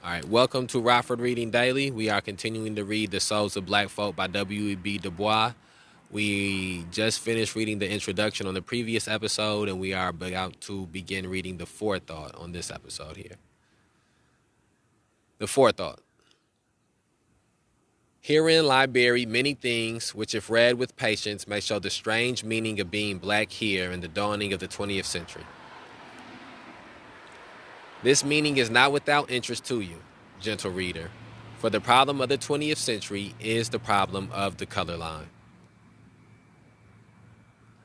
All right, welcome to Rockford Reading Daily. We are continuing to read The Souls of Black Folk by W.E.B. Du Bois. We just finished reading the introduction on the previous episode, and we are about to begin reading the forethought on this episode here. The forethought. Herein lie buried many things which, if read with patience, may show the strange meaning of being black here in the dawning of the 20th century. This meaning is not without interest to you, gentle reader, for the problem of the 20th century is the problem of the color line.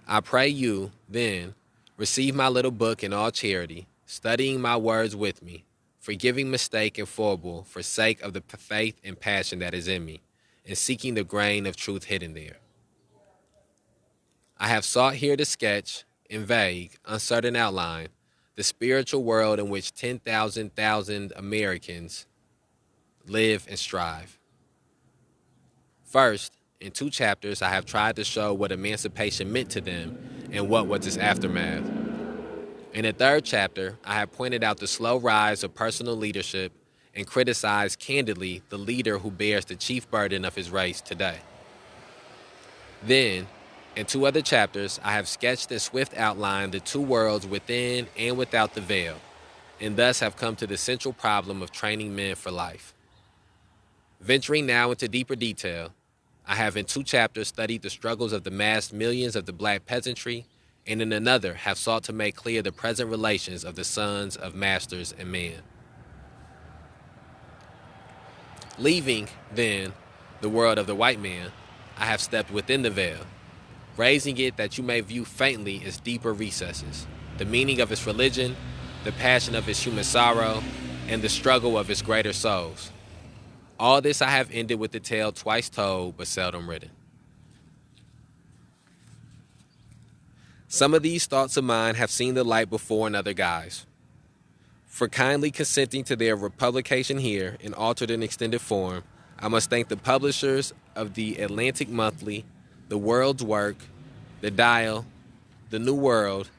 I pray you, then, receive my little book in all charity, studying my words with me, forgiving mistake and foible for sake of the faith and passion that is in me, and seeking the grain of truth hidden there. I have sought here to sketch, in vague, uncertain outline, the spiritual world in which 10,000 Americans live and strive. First, in 2 chapters, I have tried to show what emancipation meant to them and what was its aftermath. In the 3rd chapter, I have pointed out the slow rise of personal leadership and criticized candidly the leader who bears the chief burden of his race today. Then, in 2 other chapters, I have sketched in swift outline the 2 worlds within and without the veil, and thus have come to the central problem of training men for life. Venturing now into deeper detail, I have in 2 chapters studied the struggles of the massed millions of the black peasantry, and in another have sought to make clear the present relations of the sons of masters and men. Leaving, then, the world of the white man, I have stepped within the veil, raising it that you may view faintly its deeper recesses, the meaning of its religion, the passion of its human sorrow, and the struggle of its greater souls. All this I have ended with the tale twice told, but seldom written. Some of these thoughts of mine have seen the light before in other guise. For kindly consenting to their republication here in altered and extended form, I must thank the publishers of the Atlantic Monthly, the World's Work, the Dial, the New World,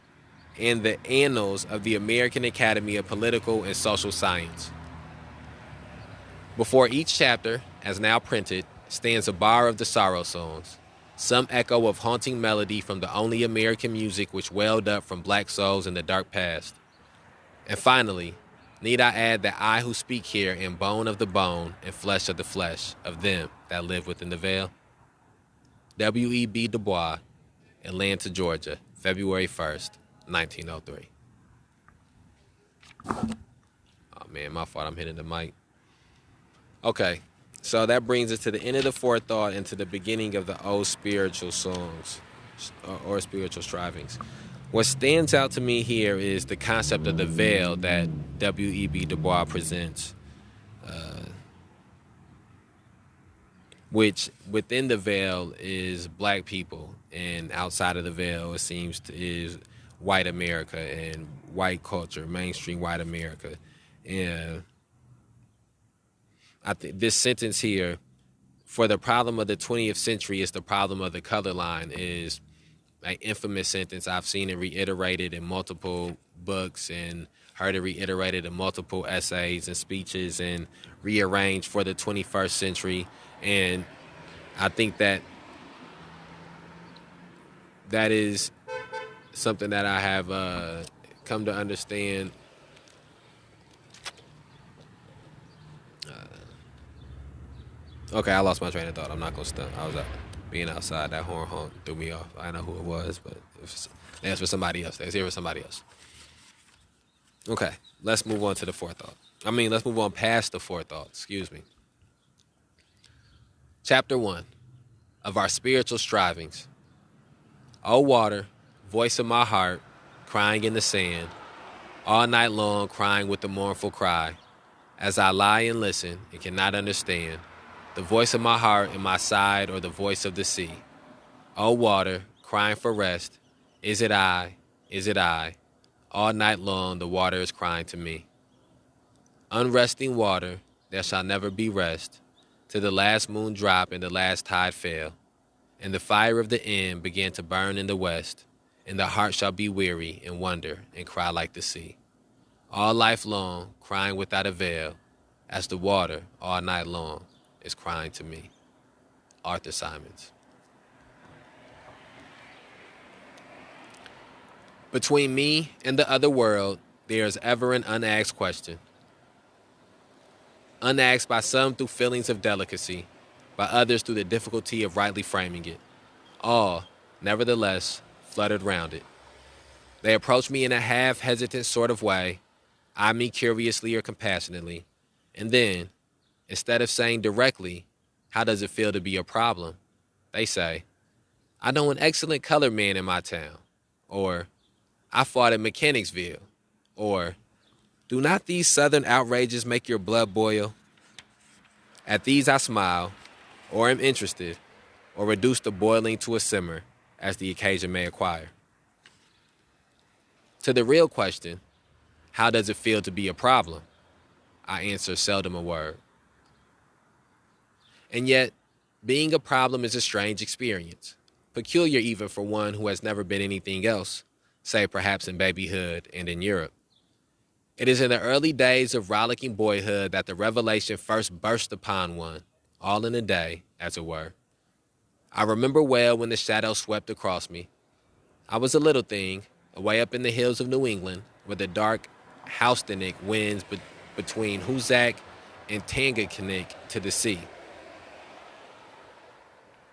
and the Annals of the American Academy of Political and Social Science. Before each chapter, as now printed, stands a bar of the sorrow songs, some echo of haunting melody from the only American music which welled up from black souls in the dark past. And finally, need I add that I who speak here am bone of the bone and flesh of the flesh of them that live within the veil? W.E.B. Du Bois, Atlanta, Georgia, February 1st, 1903. Oh man, my fault, I'm hitting the mic. Okay, so that brings us to the end of the forethought and to the beginning of the old spiritual songs or spiritual strivings. What stands out to me here is the concept of the veil that W.E.B. Du Bois presents, which within the veil is black people, and outside of the veil, it seems is white America and white culture, mainstream white America. And I think this sentence here, for the problem of the 20th century is the problem of the color line, is an infamous sentence. I've seen it reiterated in multiple books and heard it reiterated in multiple essays and speeches and rearranged for the 21st century. And I think that is something that I have come to understand. Okay, I lost my train of thought. I'm not going to stunt. I was being outside. That horn honk threw me off. I know who it was, but that's for somebody else. That's here for somebody else. Okay, let's move on to the forethought. Let's move on past the forethought. Excuse me. Chapter 1 of our spiritual strivings. O water, voice of my heart, crying in the sand, all night long crying with a mournful cry, as I lie and listen and cannot understand, the voice of my heart in my side or the voice of the sea. O water, crying for rest, is it I, is it I? All night long the water is crying to me. Unresting water, there shall never be rest, till the last moon drop and the last tide fail, and the fire of the end began to burn in the west, and the heart shall be weary and wonder and cry like the sea. All life long, crying without avail, as the water all night long is crying to me. Arthur Symons. Between me and the other world, there is ever an unasked question. Unasked by some through feelings of delicacy, by others through the difficulty of rightly framing it. All, nevertheless, fluttered round it. They approach me in a half-hesitant sort of way, eye me curiously or compassionately, and then, instead of saying directly, "How does it feel to be a problem?" they say, "I know an excellent colored man in my town," or "I fought at Mechanicsville," or "Do not these southern outrages make your blood boil?" At these I smile, or am interested, or reduce the boiling to a simmer, as the occasion may acquire. To the real question, how does it feel to be a problem? I answer seldom a word. And yet, being a problem is a strange experience, peculiar even for one who has never been anything else, say perhaps in babyhood and in Europe. It is in the early days of rollicking boyhood that the revelation first burst upon one, all in a day, as it were. I remember well when the shadow swept across me. I was a little thing, away up in the hills of New England, where the dark Houstonic winds between Hoosac and Tanganyika to the sea.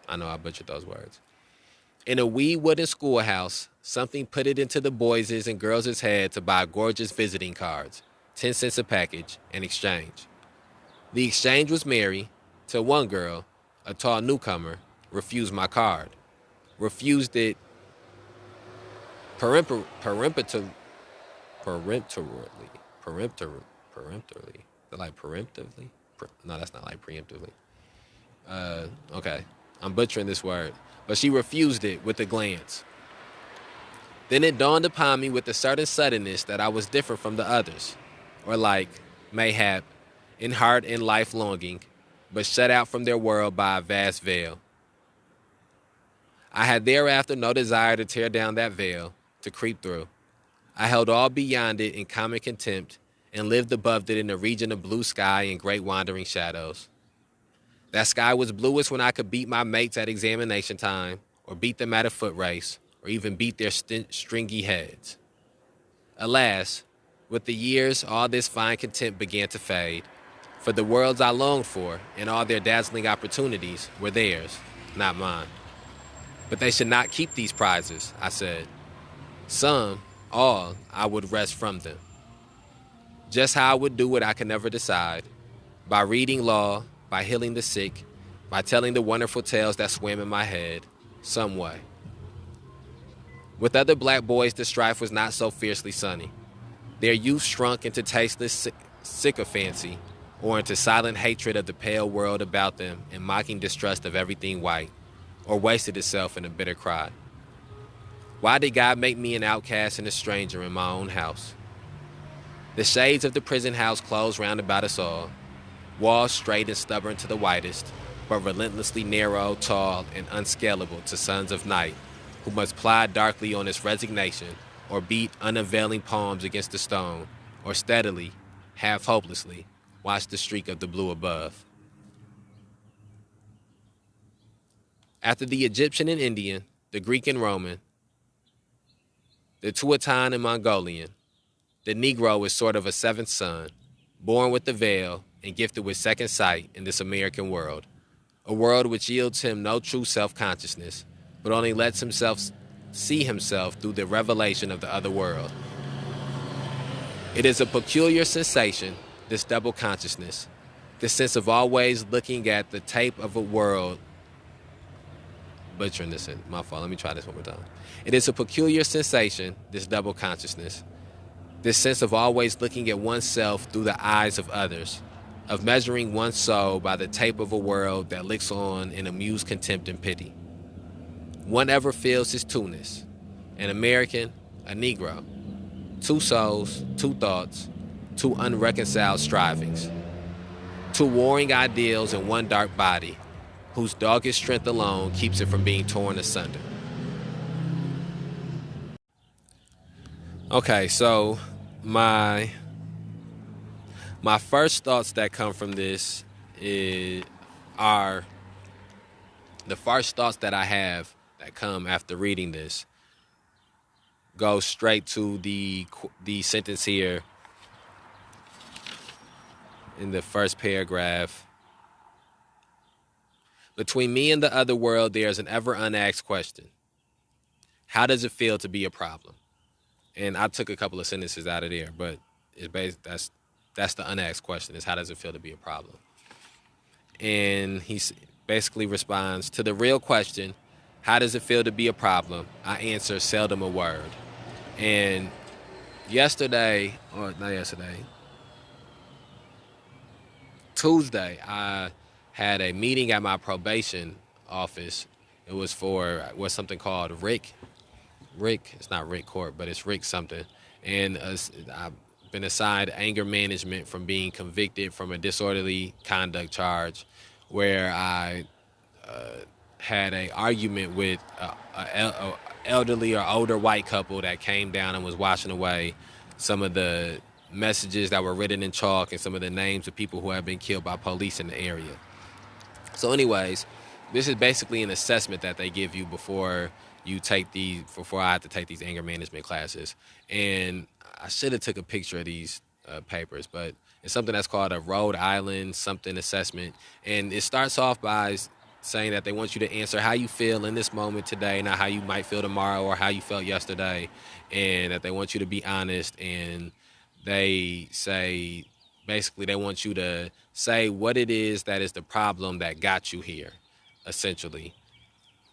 I know I butchered those words. In a wee wooden schoolhouse, something put it into the boys' and girls' head to buy gorgeous visiting cards, 10 cents a package, and exchange. The exchange was merry, till one girl, a tall newcomer, refused my card. Refused it peremptorily. Is that like peremptively? No, that's not like preemptively. Okay. I'm butchering this word. But she refused it with a glance. Then it dawned upon me with a certain suddenness that I was different from the others, or like, mayhap, in heart and life longing, but shut out from their world by a vast veil. I had thereafter no desire to tear down that veil, to creep through. I held all beyond it in common contempt and lived above it in a region of blue sky and great wandering shadows. That sky was bluest when I could beat my mates at examination time, or beat them at a foot race, or even beat their stringy heads. Alas, with the years, all this fine contempt began to fade, for the worlds I longed for and all their dazzling opportunities were theirs, not mine. But they should not keep these prizes, I said. Some, all, I would wrest from them. Just how I would do it I could never decide. By reading law, by healing the sick, by telling the wonderful tales that swam in my head, some way. With other black boys, the strife was not so fiercely sunny. Their youth shrunk into tasteless sycophancy, or into silent hatred of the pale world about them and mocking distrust of everything white, or wasted itself in a bitter cry. Why did God make me an outcast and a stranger in my own house? The shades of the prison house closed round about us all, walls straight and stubborn to the whitest, but relentlessly narrow, tall, and unscalable to sons of night, who must ply darkly on its resignation, or beat unavailing palms against the stone, or steadily, half hopelessly, watch the streak of the blue above. After the Egyptian and Indian, the Greek and Roman, the Tuatan and Mongolian, the Negro is sort of a seventh son, born with the veil and gifted with second sight in this American world, a world which yields him no true self-consciousness, but only lets himself see himself through the revelation of the other world. It is a peculiar sensation, this double consciousness, this sense of always looking at the tape of a world. Butchering this in, my fault, let me try this one more time. It is a peculiar sensation, this double consciousness, this sense of always looking at oneself through the eyes of others, of measuring one's soul by the tape of a world that looks on in amused contempt and pity. One ever feels his two-ness, an American, a Negro, two souls, two thoughts, two unreconciled strivings, two warring ideals in one dark body, whose dogged strength alone keeps it from being torn asunder. Okay, so my My first thoughts that come from this are the first thoughts that I have that come after reading this go straight to the sentence here in the first paragraph. Between me and the other world, there's an ever unasked question. How does it feel to be a problem? And I took a couple of sentences out of there, but that's the unasked question, is how does it feel to be a problem? And he basically responds to the real question, how does it feel to be a problem? I answer seldom a word. And Tuesday, I had a meeting at my probation office. It was for what's something called Rick. It's not Rick Court, but it's Rick something. And I've been assigned anger management from being convicted from a disorderly conduct charge where I had an argument with a elderly or older white couple that came down and was washing away some of the messages that were written in chalk and some of the names of people who have been killed by police in the area. So anyways, this is basically an assessment that they give you before I have to take these anger management classes. And I should have took a picture of these papers, but it's something that's called a Rhode Island something assessment. And it starts off by saying that they want you to answer how you feel in this moment today, not how you might feel tomorrow or how you felt yesterday, and that they want you to be honest. And they say, basically, they want you to say what it is that is the problem that got you here, essentially.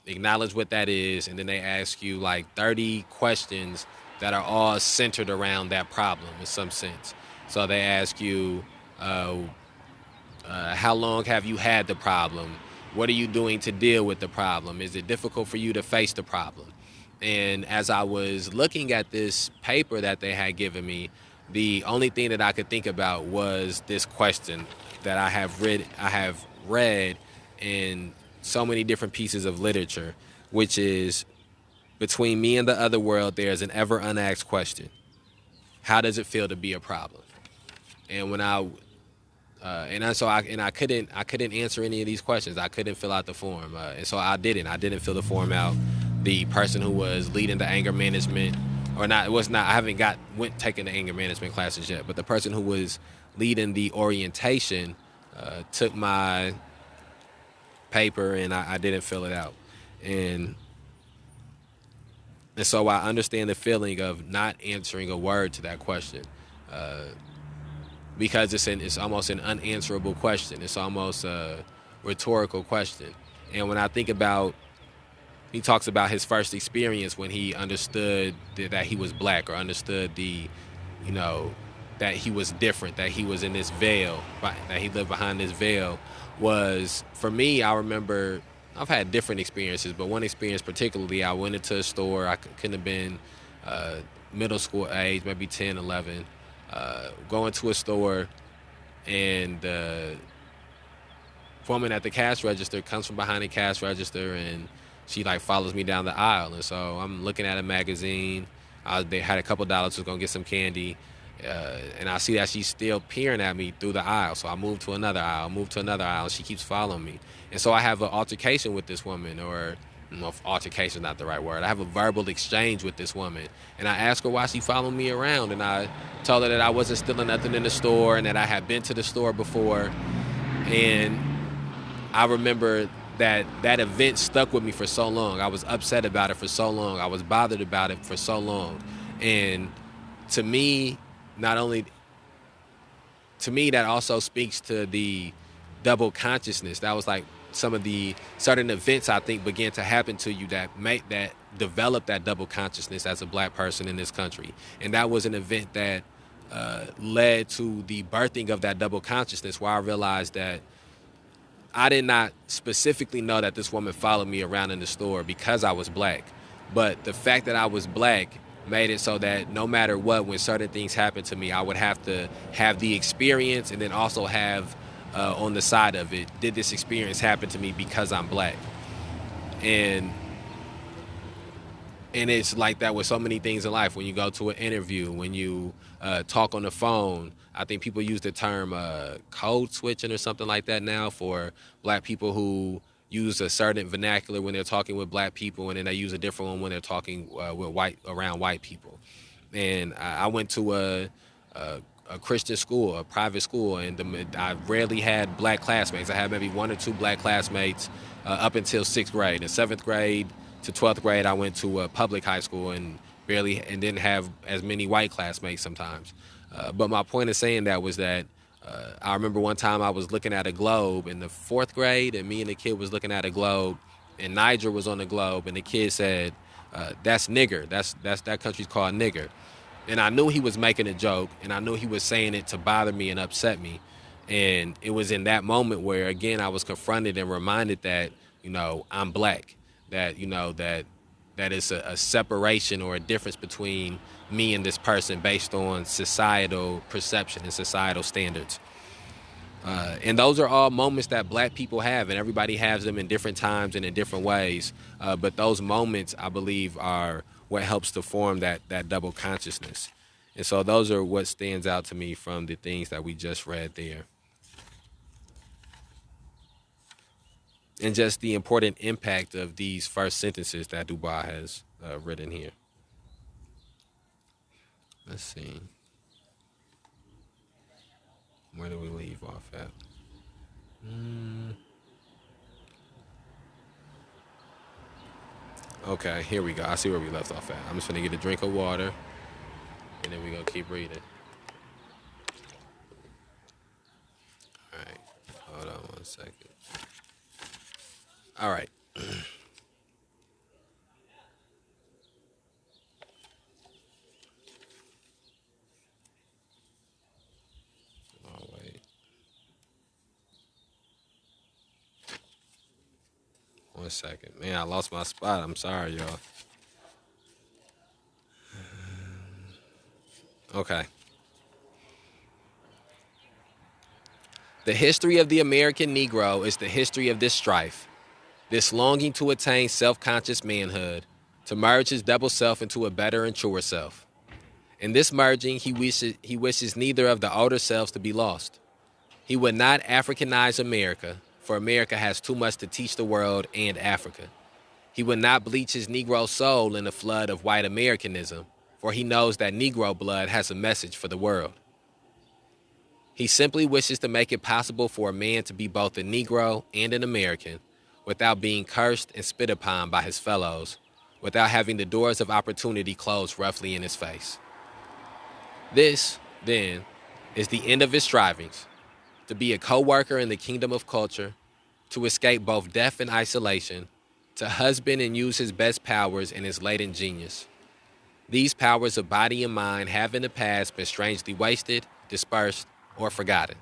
Acknowledge what that is, and then they ask you like 30 questions that are all centered around that problem in some sense. So they ask you, how long have you had the problem? What are you doing to deal with the problem? Is it difficult for you to face the problem? And as I was looking at this paper that they had given me, the only thing that I could think about was this question that I have read in so many different pieces of literature, which is, between me and the other world, there's an ever unasked question. How does it feel to be a problem? And when I couldn't answer any of these questions. I couldn't fill out the form, and so I didn't fill the form out. The person who was leading the anger management, or not, it was not. I haven't taken the anger management classes yet, but the person who was leading the orientation took my paper, and I didn't fill it out, and so I understand the feeling of not answering a word to that question. Because it's almost an unanswerable question. It's almost a rhetorical question. And when I think about, he talks about his first experience when he understood that he was black, or understood that he was different, that he was in this veil, that he lived behind this veil, was, for me, I remember, I've had different experiences, but one experience particularly, I went into a store, I couldn't have been middle school age, maybe 10, 11, going to a store, and the woman at the cash register comes from behind the cash register, and she follows me down the aisle. And so I'm looking at a magazine. They had a couple dollars, was gonna get some candy, and I see that she's still peering at me through the aisle. So I move to another aisle, and she keeps following me. And so I have an altercation with this woman, or if altercation is not the right word. I have a verbal exchange with this woman, and I ask her why she followed me around, and I told her that I wasn't stealing nothing in the store, and that I had been to the store before. And I remember that event stuck with me for so long. I was upset about it for so long. I was bothered about it for so long. And to me, that also speaks to the double consciousness. That was some of the certain events I think began to happen to you that develop that double consciousness as a black person in this country. And that was an event that led to the birthing of that double consciousness, where I realized that I did not specifically know that this woman followed me around in the store because I was black. But the fact that I was black made it so that no matter what, when certain things happened to me, I would have to have the experience, and then also have on the side of it, did this experience happen to me because I'm black? And And it's like that with so many things in life. When you go to an interview, when you talk on the phone, I think people use the term code switching or something like that now for black people who use a certain vernacular when they're talking with black people, and then they use a different one when they're talking with white people. And I went to a, a Christian school, a private school, and I rarely had black classmates. I had maybe one or two black classmates up until sixth grade. In seventh grade to 12th grade, I went to a public high school and didn't have as many white classmates sometimes. But my point of saying that was that I remember one time I was looking at a globe in the fourth grade, and me and the kid was looking at a globe, and Niger was on the globe, and the kid said, "That's nigger. That country's called nigger." And I knew he was making a joke, and I knew he was saying it to bother me and upset me. And it was in that moment where, again, I was confronted and reminded that, I'm black, that, that it's a separation or a difference between me and this person based on societal perception and societal standards. And those are all moments that black people have, and everybody has them in different times and in different ways. But those moments, I believe, are what helps to form that double consciousness. And so those are what stands out to me from the things that we just read there. And just the important impact of these first sentences that Dubois has written here. Let's see. Where do we leave off at? Okay, here we go. I see where we left off at. I'm just gonna get a drink of water, and then we're gonna keep reading. All right, hold on 1 second. All right. Oh, wait. 1 second. Man, I lost my spot. I'm sorry, y'all. Okay. The history of the American Negro is the history of this strife, this longing to attain self-conscious manhood, to merge his double self into a better and truer self. In this merging, he wishes neither of the older selves to be lost. He would not Africanize America, for America has too much to teach the world and Africa. He would not bleach his Negro soul in a flood of white Americanism, for he knows that Negro blood has a message for the world. He simply wishes to make it possible for a man to be both a Negro and an American without being cursed and spit upon by his fellows, without having the doors of opportunity closed roughly in his face. This, then, is the end of his strivings, to be a co-worker in the kingdom of culture, to escape both death and isolation, to husband and use his best powers and his latent genius. These powers of body and mind have in the past been strangely wasted, dispersed, or forgotten.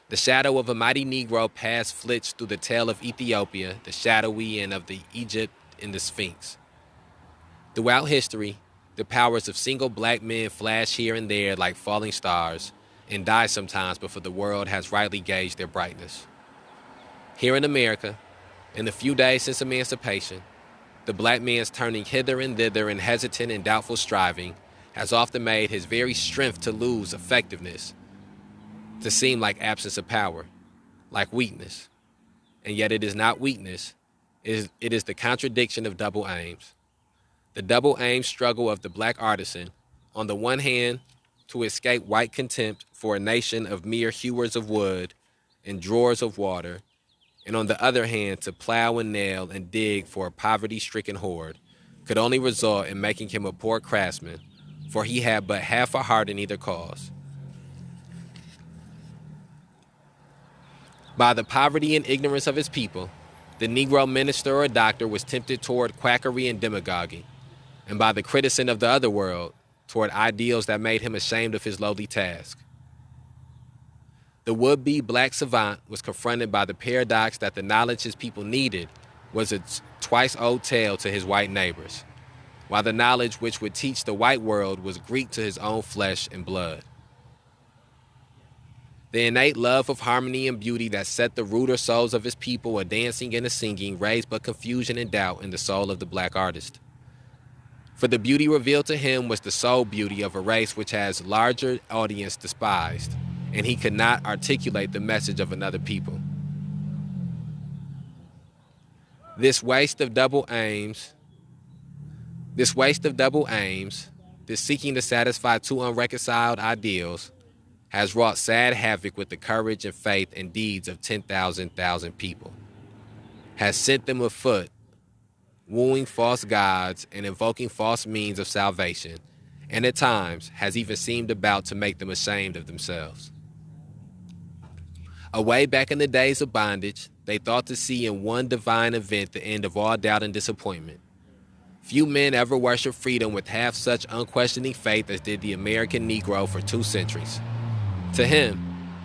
The shadow of a mighty Negro past flits through the tale of Ethiopia, the shadowy, and of the Egypt and the Sphinx. Throughout history, the powers of single black men flash here and there like falling stars and die sometimes before the world has rightly gauged their brightness. Here in America, in the few days since emancipation, the black man's turning hither and thither in hesitant and doubtful striving has often made his very strength to lose effectiveness, to seem like absence of power, like weakness. And yet it is not weakness, it is the contradiction of double aims. The double aim struggle of the black artisan, on the one hand, to escape white contempt for a nation of mere hewers of wood and drawers of water, and on the other hand, to plow and nail and dig for a poverty-stricken horde, could only result in making him a poor craftsman, for he had but half a heart in either cause. By the poverty and ignorance of his people, the Negro minister or doctor was tempted toward quackery and demagoguery, and by the criticism of the other world, toward ideals that made him ashamed of his lowly task. The would-be black savant was confronted by the paradox that the knowledge his people needed was a twice-old tale to his white neighbors, while the knowledge which would teach the white world was Greek to his own flesh and blood. The innate love of harmony and beauty that set the ruder souls of his people a dancing and a singing raised but confusion and doubt in the soul of the black artist. For the beauty revealed to him was the soul beauty of a race which has larger audience despised, and he could not articulate the message of another people. This waste of double aims, this waste of double aims, this seeking to satisfy two unreconciled ideals, has wrought sad havoc with the courage and faith and deeds of 10,000 people, has sent them afoot, wooing false gods and invoking false means of salvation, and at times has even seemed about to make them ashamed of themselves. Away back in the days of bondage, they thought to see in one divine event the end of all doubt and disappointment. Few men ever worshiped freedom with half such unquestioning faith as did the American Negro for 2 centuries. To him,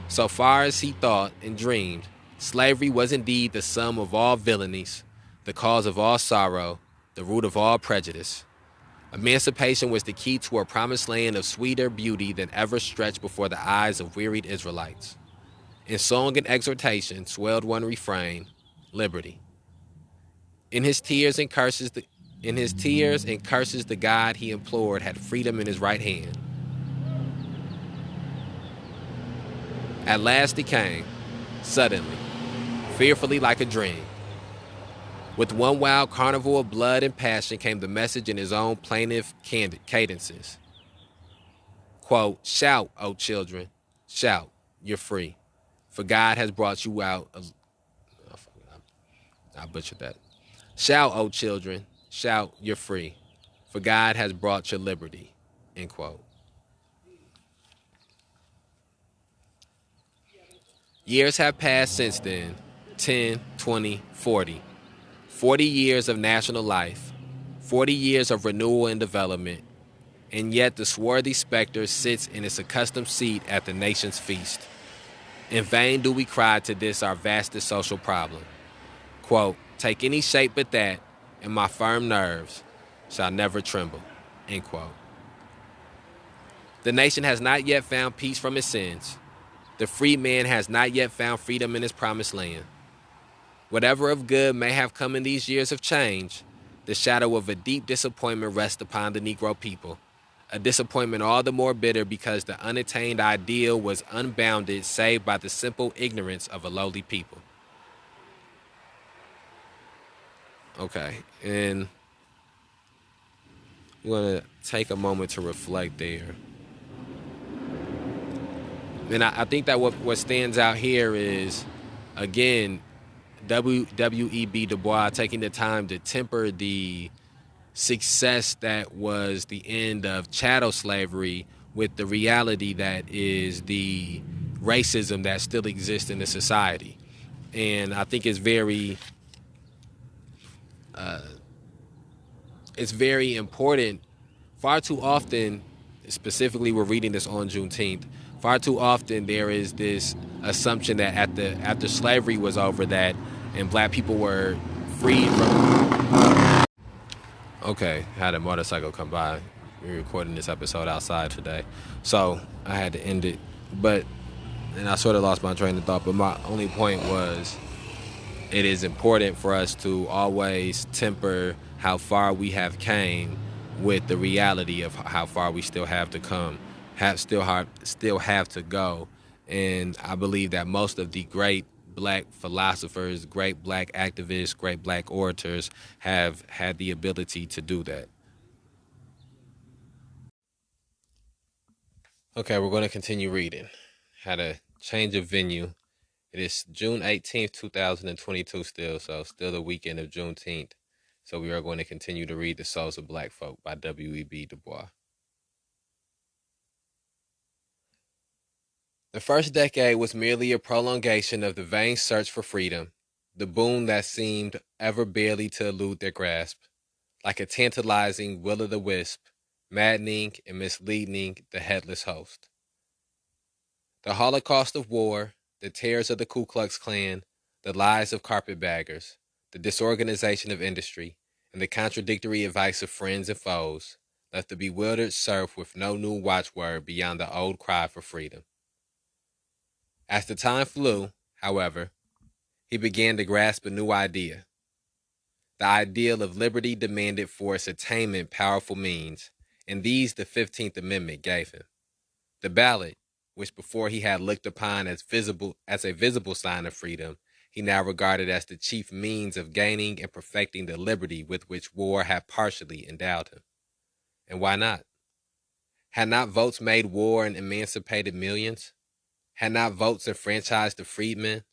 so far as he thought and dreamed, slavery was indeed the sum of all villainies, the cause of all sorrow, the root of all prejudice. Emancipation was the key to a promised land of sweeter beauty than ever stretched before the eyes of wearied Israelites. In song and exhortation swelled one refrain, liberty. In his tears and curses the God he implored had freedom in his right hand. At last it came, suddenly, fearfully like a dream. With one wild carnival of blood and passion came the message in his own plaintive cadences. Quote, shout, O children, shout, you're free. For God has brought you out of... I butchered that. Shout, O children, shout, you're free. For God has brought your liberty. End quote. Years have passed since then, 10, 20, 40. 40 years of national life, 40 years of renewal and development, and yet the swarthy specter sits in its accustomed seat at the nation's feast. In vain do we cry to this our vastest social problem. Quote, take any shape but that, and my firm nerves shall never tremble. End quote. The nation has not yet found peace from its sins. The free man has not yet found freedom in his promised land. Whatever of good may have come in these years of change, the shadow of a deep disappointment rests upon the Negro people. A disappointment all the more bitter because the unattained ideal was unbounded save by the simple ignorance of a lowly people. Okay, and I'm going to take a moment to reflect there. And I think that what stands out here is, again, W.E.B. Du Bois taking the time to temper the success that was the end of chattel slavery with the reality that is the racism that still exists in the society. And I think it's very important. Far too often, specifically we're reading this on Juneteenth, far too often there is this assumption that after slavery was over that and black people were freed from... Okay, had a motorcycle come by. We're recording this episode outside today, so I had to end it. And I sort of lost my train of thought, but my only point was it is important for us to always temper how far we have came with the reality of how far we still have to come, still have to go. And I believe that most of the great black philosophers, great black activists, great black orators have had the ability to do that. Okay, we're going to continue reading. Had a change of venue. It is June 18th, 2022 still the weekend of Juneteenth. So we are going to continue to read The Souls of Black Folk by W.E.B. Du Bois. The first decade was merely a prolongation of the vain search for freedom, the boon that seemed ever barely to elude their grasp, like a tantalizing will-o'-the-wisp, maddening and misleading the headless host. The Holocaust of war, the terrors of the Ku Klux Klan, the lies of carpetbaggers, the disorganization of industry, and the contradictory advice of friends and foes left the bewildered serf with no new watchword beyond the old cry for freedom. As the time flew, however, he began to grasp a new idea. The ideal of liberty demanded for its attainment powerful means, and these the 15th Amendment gave him. The ballot, which before he had looked upon as a visible sign of freedom, he now regarded as the chief means of gaining and perfecting the liberty with which war had partially endowed him. And why not? Had not votes made war and emancipated millions? Had not votes enfranchised the freedmen?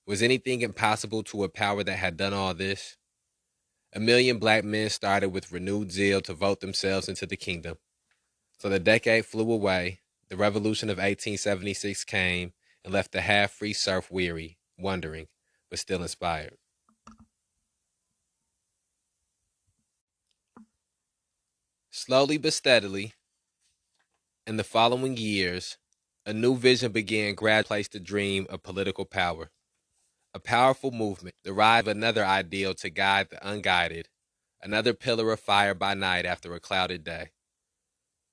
Was anything impossible to a power that had done all this? A million black men started with renewed zeal to vote themselves into the kingdom. So the decade flew away, the revolution of 1876 came, and left the half-free serf weary, wondering, but still inspired. Slowly but steadily, in the following years, a new vision began gradually to place the dream of political power. A powerful movement, the rise of another ideal to guide the unguided, another pillar of fire by night after a clouded day.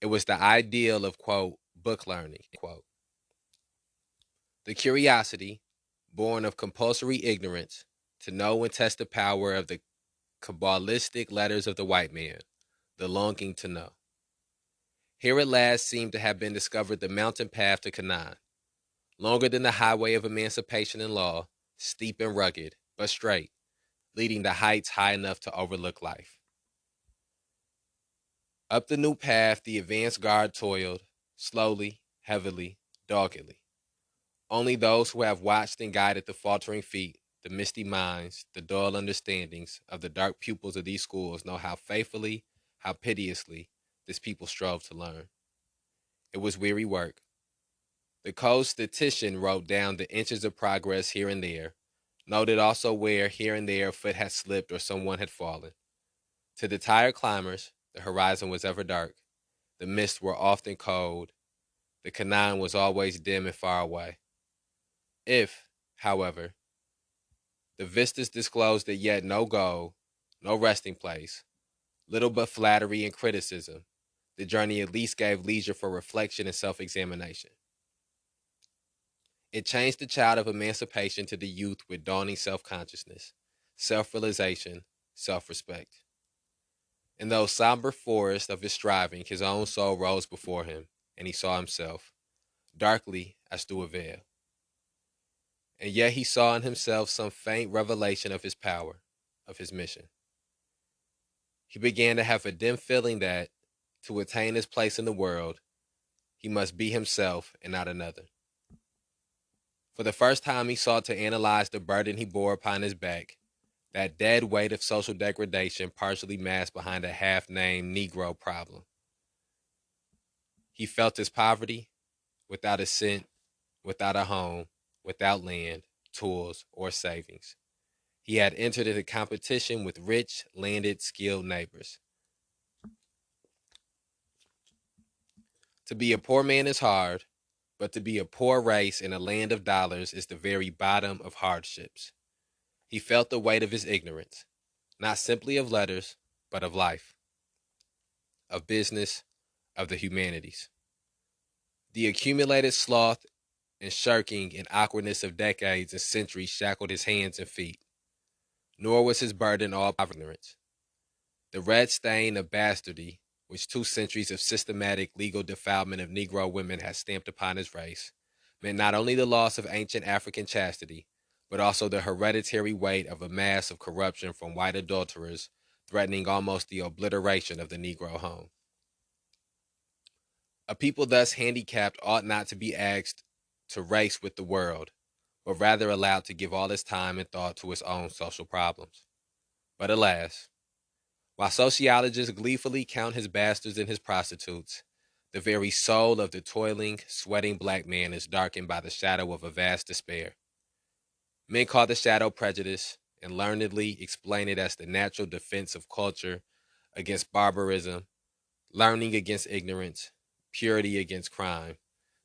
It was the ideal of, quote, book learning, quote. The curiosity, born of compulsory ignorance, to know and test the power of the Kabbalistic letters of the white man, the longing to know. Here at last seemed to have been discovered the mountain path to Canaan, longer than the highway of emancipation and law, steep and rugged, but straight, leading to heights high enough to overlook life. Up the new path the advance guard toiled, slowly, heavily, doggedly. Only those who have watched and guided the faltering feet, the misty minds, the dull understandings of the dark pupils of these schools know how faithfully, how piteously this people strove to learn. It was weary work. The cold statistician wrote down the inches of progress here and there, noted also where here and there a foot had slipped or someone had fallen. To the tired climbers, the horizon was ever dark. The mists were often cold. The Canaan was always dim and far away. If, however, the vistas disclosed that yet no goal, no resting place, little but flattery and criticism, the journey at least gave leisure for reflection and self-examination. It changed the child of emancipation to the youth with dawning self-consciousness, self-realization, self-respect. In those somber forests of his striving, his own soul rose before him, and he saw himself, darkly as through a veil. And yet he saw in himself some faint revelation of his power, of his mission. He began to have a dim feeling that, to attain his place in the world, he must be himself and not another. For the first time he sought to analyze the burden he bore upon his back, that dead weight of social degradation partially masked behind a half-named Negro problem. He felt his poverty, without a cent, without a home, without land, tools, or savings. He had entered into competition with rich, landed, skilled neighbors. To be a poor man is hard, but to be a poor race in a land of dollars is the very bottom of hardships. He felt the weight of his ignorance, not simply of letters, but of life, of business, of the humanities. The accumulated sloth and shirking and awkwardness of decades and centuries shackled his hands and feet. Nor was his burden all ignorance. The red stain of bastardy, which 2 centuries of systematic legal defilement of Negro women had stamped upon his race, meant not only the loss of ancient African chastity, but also the hereditary weight of a mass of corruption from white adulterers, threatening almost the obliteration of the Negro home. A people thus handicapped ought not to be asked to race with the world, but rather allowed to give all its time and thought to its own social problems. But alas, while sociologists gleefully count his bastards and his prostitutes, the very soul of the toiling, sweating black man is darkened by the shadow of a vast despair. Men call the shadow prejudice and learnedly explain it as the natural defense of culture against barbarism, learning against ignorance, purity against crime,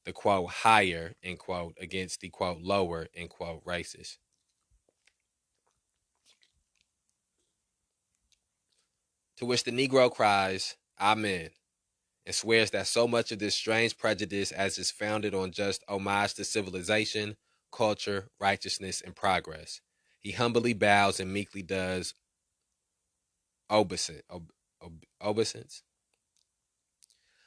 the quote higher, end quote, against the quote lower, end quote, races. To which the Negro cries, Amen, and swears that so much of this strange prejudice as is founded on just homage to civilization, culture, righteousness, and progress, he humbly bows and meekly does obeisance.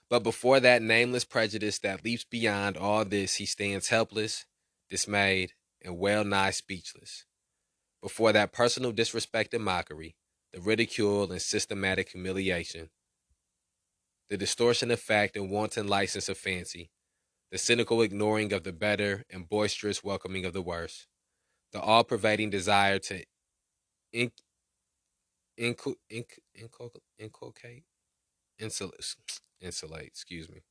But before that nameless prejudice that leaps beyond all this, he stands helpless, dismayed, and well nigh speechless. Before that personal disrespect and mockery, the ridicule and systematic humiliation, the distortion of fact and wanton license of fancy, the cynical ignoring of the better and boisterous welcoming of the worse, the all pervading desire to inc- inculcate, insulate, excuse me,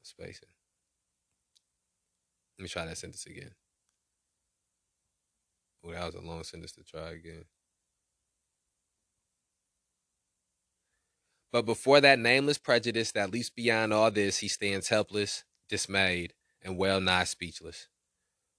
spacing. Let me try that sentence again. Oh, that was a long sentence to try again. But before that nameless prejudice that leaps beyond all this, he stands helpless, dismayed, and well nigh speechless.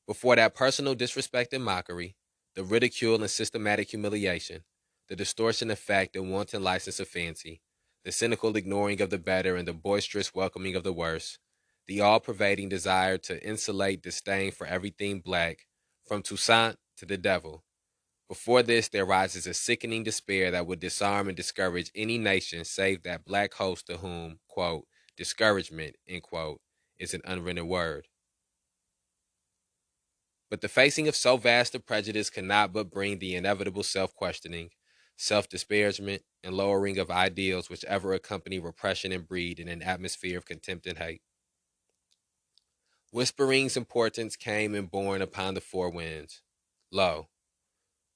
Before that personal disrespect and mockery, the ridicule and systematic humiliation, the distortion of fact and wanton license of fancy, the cynical ignoring of the better and the boisterous welcoming of the worse, the all pervading desire to insulate disdain for everything black, from Toussaint to the devil. Before this, there rises a sickening despair that would disarm and discourage any nation save that black host to whom, quote, discouragement, end quote, is an unwritten word. But the facing of so vast a prejudice cannot but bring the inevitable self-questioning, self-disparagement, and lowering of ideals which ever accompany repression and breed in an atmosphere of contempt and hate. Whisperings and portents came and borne upon the four winds. Lo,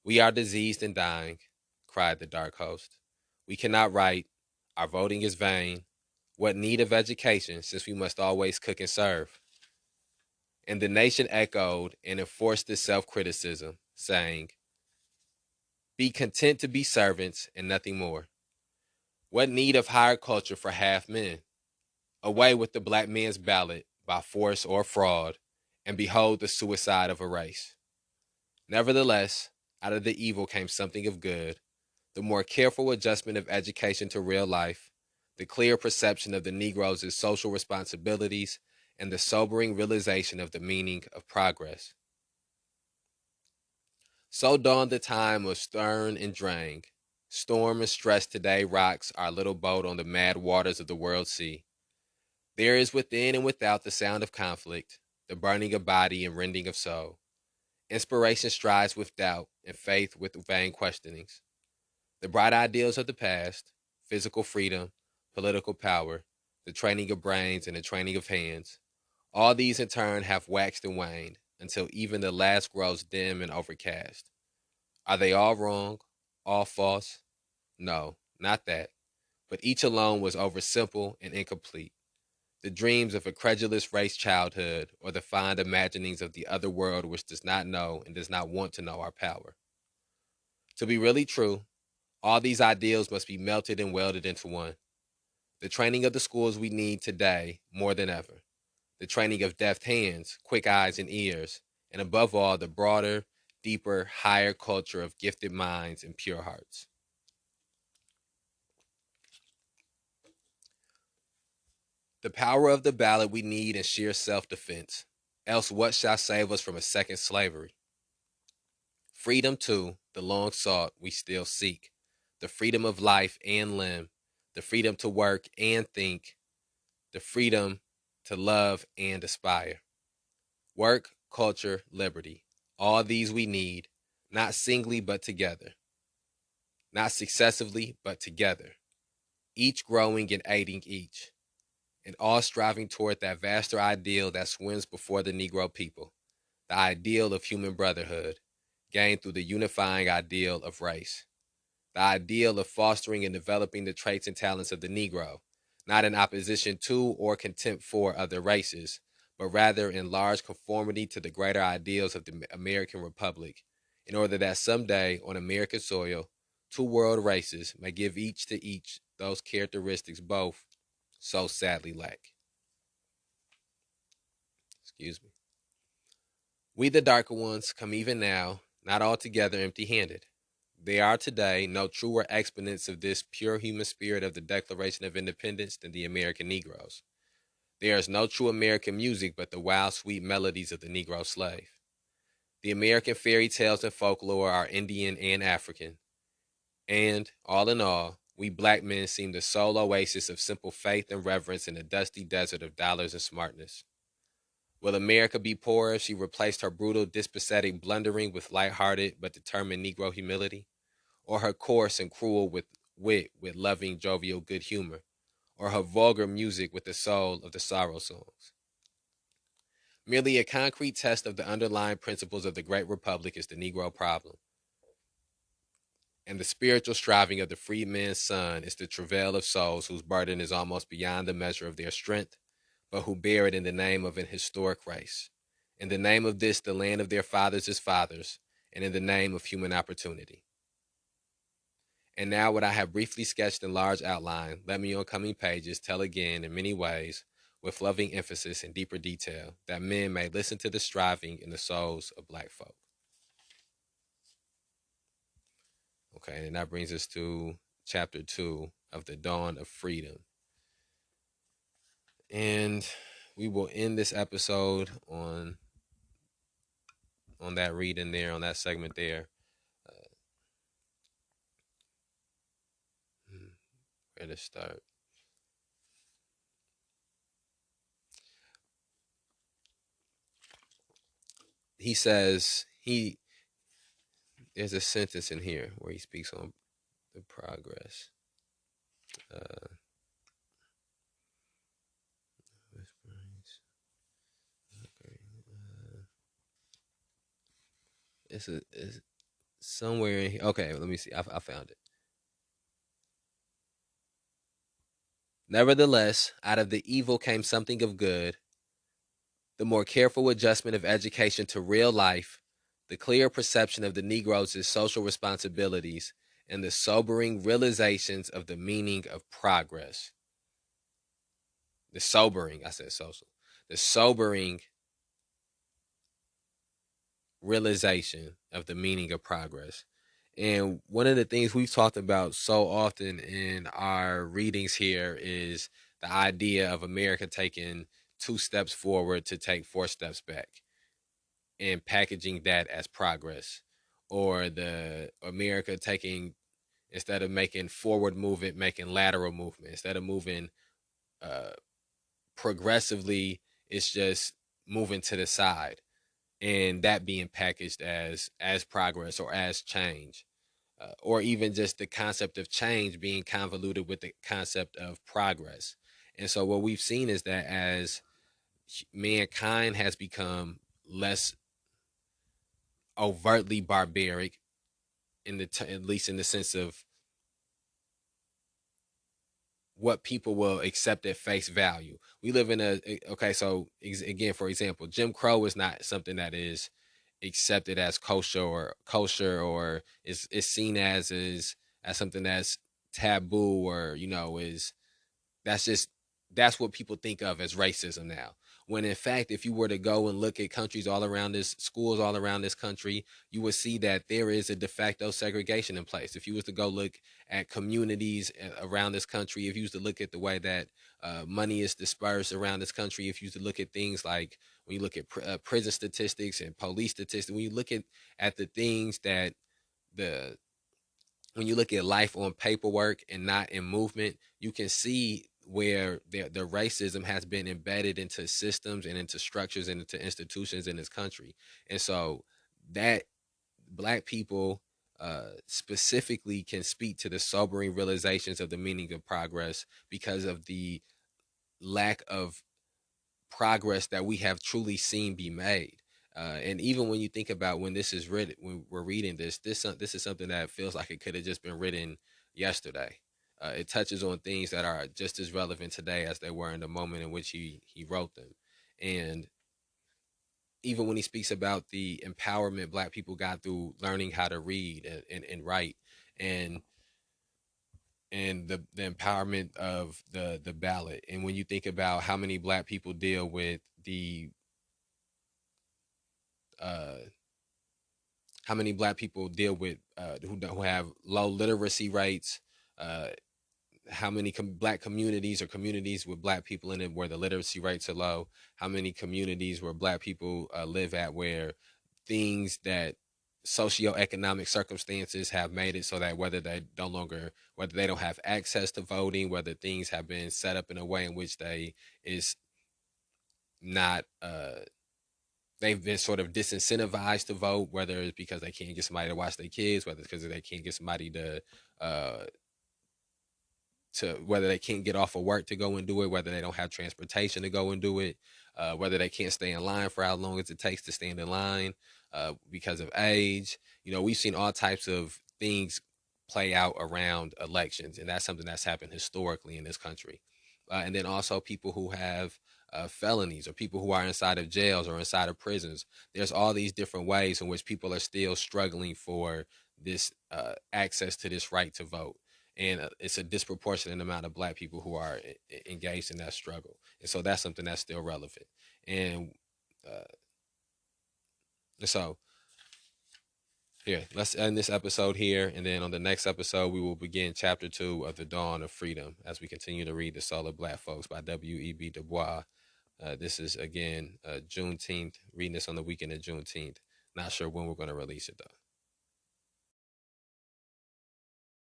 we are diseased and dying, cried the dark host. We cannot write. Our voting is vain. What need of education, since we must always cook and serve? And the nation echoed and enforced this self-criticism, saying, be content to be servants and nothing more. What need of higher culture for half men? Away with the black man's ballot by force or fraud, and behold the suicide of a race. Nevertheless, out of the evil came something of good, the more careful adjustment of education to real life, the clear perception of the Negro's social responsibilities, and the sobering realization of the meaning of progress. So dawned the time of stern and drang. Storm and stress today rocks our little boat on the mad waters of the world sea. There is within and without the sound of conflict, the burning of body and rending of soul. Inspiration strives with doubt and faith with vain questionings. The bright ideals of the past, physical freedom, political power, the training of brains and the training of hands, all these in turn have waxed and waned until even the last grows dim and overcast. Are they all wrong? All false? No, not that. But each alone was over simple and incomplete. The dreams of a credulous race childhood, or the fond imaginings of the other world which does not know and does not want to know our power. To be really true, all these ideals must be melted and welded into one. The training of the schools we need today more than ever. The training of deft hands, quick eyes and ears, and above all, the broader, deeper, higher culture of gifted minds and pure hearts. The power of the ballot we need in sheer self-defense. Else what shall save us from a second slavery? Freedom, too, the long sought, we still seek. The freedom of life and limb. The freedom to work and think. The freedom to love and aspire. Work, culture, liberty. All these we need, not singly but together. Not successively but together. Each growing and aiding each. And all striving toward that vaster ideal that swims before the Negro people, the ideal of human brotherhood, gained through the unifying ideal of race, the ideal of fostering and developing the traits and talents of the Negro, not in opposition to or contempt for other races, but rather in large conformity to the greater ideals of the American Republic, in order that someday on American soil, two world races may give each to each those characteristics both so sadly lack. Excuse me. We, the darker ones, come even now, not altogether empty handed. There are today no truer exponents of this pure human spirit of the Declaration of Independence than the American Negroes. There is no true American music but the wild, sweet melodies of the Negro slave. The American fairy tales and folklore are Indian and African. And, all in all, we black men seem the sole oasis of simple faith and reverence in the dusty desert of dollars and smartness. Will America be poor if she replaced her brutal, dyspeptic blundering with light-hearted but determined Negro humility? Or her coarse and cruel with wit with loving, jovial good humor? Or her vulgar music with the soul of the sorrow songs? Merely a concrete test of the underlying principles of the great republic is the Negro problem. And the spiritual striving of the freedman's son is the travail of souls whose burden is almost beyond the measure of their strength, but who bear it in the name of an historic race. In the name of this, the land of their fathers is fathers, and in the name of human opportunity. And now, what I have briefly sketched in large outline, let me on coming pages tell again in many ways, with loving emphasis and deeper detail, that men may listen to the striving in the souls of black folk. Okay, and that brings us to chapter 2 of The Dawn of Freedom. And we will end this episode on that reading there, on that segment there. Where to start? He says there's a sentence in here where he speaks on the progress. Uh, it's somewhere in here. Okay, let me see. I found it. Nevertheless, out of the evil came something of good, the more careful adjustment of education to real life, the clear perception of the Negroes' social responsibilities, and the sobering realizations of the meaning of progress. The sobering, I said social, the sobering realization of the meaning of progress. And one of the things we've talked about so often in our readings here is the idea of America taking 2 steps forward to take 4 steps back and packaging that as progress, or the America taking, instead of making forward movement, making lateral movement. Instead of moving uh, progressively, it's just moving to the side, and that being packaged as progress or as change, or even just the concept of change being convoluted with the concept of progress. And so what we've seen is that as mankind has become less overtly barbaric, at least in the sense of what people will accept at face value. We live in okay, so again, for example, Jim Crow is not something that is accepted as kosher or is seen as something that's taboo, or is that's just that's what people think of as racism now. When in fact, if you were to go and look at countries all around this, schools all around this country, you would see that there is a de facto segregation in place. If you was to go look at communities around this country, if you was to look at the way that money is dispersed around this country, if you was to look at things like when you look at prison statistics and police statistics, when you look at the things that the when you look at life on paperwork and not in movement, you can see where the racism has been embedded into systems and into structures and into institutions in this country. And so that black people specifically can speak to the sobering realizations of the meaning of progress because of the lack of progress that we have truly seen be made. And even when you think about when this is written, when we're reading this is something that feels like it could have just been written yesterday. It touches on things that are just as relevant today as they were in the moment in which he wrote them. And even when he speaks about the empowerment black people got through learning how to read and write, and the empowerment of the ballot, and when you think about how many black people deal with the uh, how many black people deal with who have low literacy rates, uh, how many black communities or communities with black people in it where the literacy rates are low, how many communities where black people live at where things that socioeconomic circumstances have made it so that whether they don't have access to voting, whether things have been set up in a way in which they is not they've been sort of disincentivized to vote, whether it's because they can't get somebody to watch their kids, whether it's because they can't get somebody uh, to whether they can't get off of work to go and do it, whether they don't have transportation to go and do it, whether they can't stay in line for how long it takes to stand in line because of age. We've seen all types of things play out around elections, and that's something that's happened historically in this country. And then also people who have felonies or people who are inside of jails or inside of prisons. There's all these different ways in which people are still struggling for this access to this right to vote, and it's a disproportionate amount of black people who are engaged in that struggle, and so that's something that's still relevant. And uh, so here, let's end this episode here, and then on the next episode we will begin chapter 2 of The Dawn of Freedom as we continue to read The Soul of Black Folks by W.E.B. Du Bois. This is again Juneteenth, reading this on the weekend of Juneteenth. Not sure when we're going to release it though.